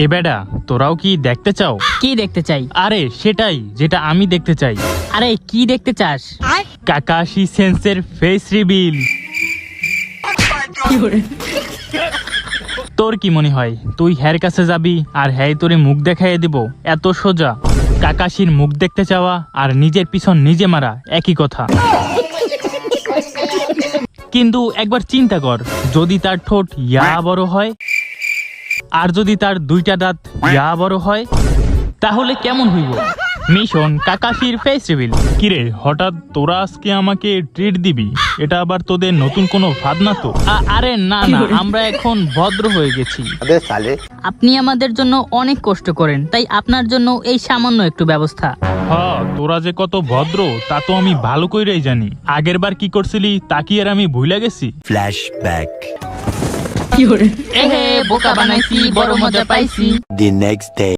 এ বেডা, তোরাও কি দেখতে চাও? কি দেখতে চাই? আরে সেটাই যেটা আমি দেখতে চাই। আরে কি দেখতে চাস? কাকাশি সেন্সের ফেস রিভিল। তোর কি মনে হয় তুই হ্যার কাছে যাবি আর হ্যাঁ তোরে মুখ দেখাইয়ে দিব? এত সোজা? কাকাশির মুখ দেখতে চাওয়া আর নিজের পিছন নিজে মারা একই কথা। কিন্তু একবার চিন্তা কর, যদি তার ঠোঁট ইয়া বড় হয় আর যদি তার দুইটা দাঁত ইয়া বড় হয়, তাহলে কেমন হইব? মিশন কাকাশির ফেস রিভিল। কিরে, হঠাৎ তোরা আজকে আমাকে ট্রিট দিবি? এটা আবার তোদের নতুন কোনো ফাঁদ না তো? আরে না না, আমরা এখন ভদ্র হয়ে গেছি। আপনি আমাদের জন্য অনেক কষ্ট করেন, তাই আপনার জন্য এই সামান্য একটু ব্যবস্থা। হ্যাঁ, তোরা যে কত ভদ্র তা তো আমি ভালো কইরাই জানি। আগের বার কি করছিলি তা কি আর আমি ভুলে গেছি? Flashback. এহে বোকা বানাইছি, বড় মজা পাইছি। The next day.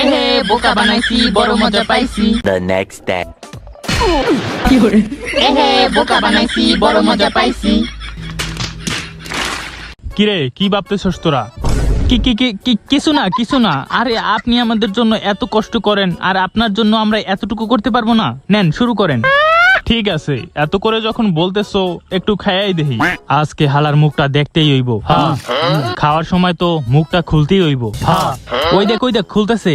এহে বোকা বানাইছি, বড় মজা পাইছি। The next day. এহে বোকা বানাইছি, বড় মজা পাইছি। কিরে, কি ভাবতেছস তোরা? কিছু না। আরে আপনি আমাদের জন্য এত কষ্ট করেন আর আপনার জন্য আমরা এতটুকু করতে পারবো না? নেন শুরু করেন। ঠিক আছে, এত করে যখন বলতেছো একটু খাইয়াই দেখি। আজকে হালার মুখটা দেখতেই হইব। হ্যাঁ, খাওয়ার সময় তো মুখটা খুলতেই হইব। হ্যাঁ, ওই দেখ খুলতেছে।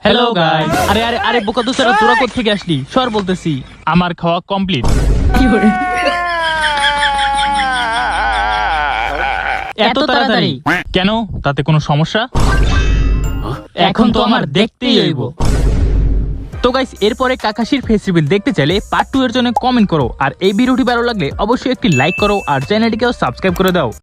Hello guys. আরে আরে আরে বোকা দোস্তারা, তোরা কোথা থেকে আসলি? সর বলতেছি। আমার খাওয়া কমপ্লিট। এত তাড়াতাড়ি? কেন, তাতে কোনো সমস্যা? এখন তো আমার দেখতেই হইব। তো গাইস, এরপরে কাকাশির ফেস রিভিল দেখতে চাইলে পার্ট 2 এর জন্য কমেন্ট করো, আর এই ভিডিওটি ভালো লাগলে অবশ্যই একটি লাইক করো আর চ্যানেলটিকেও সাবস্ক্রাইব করে দাও।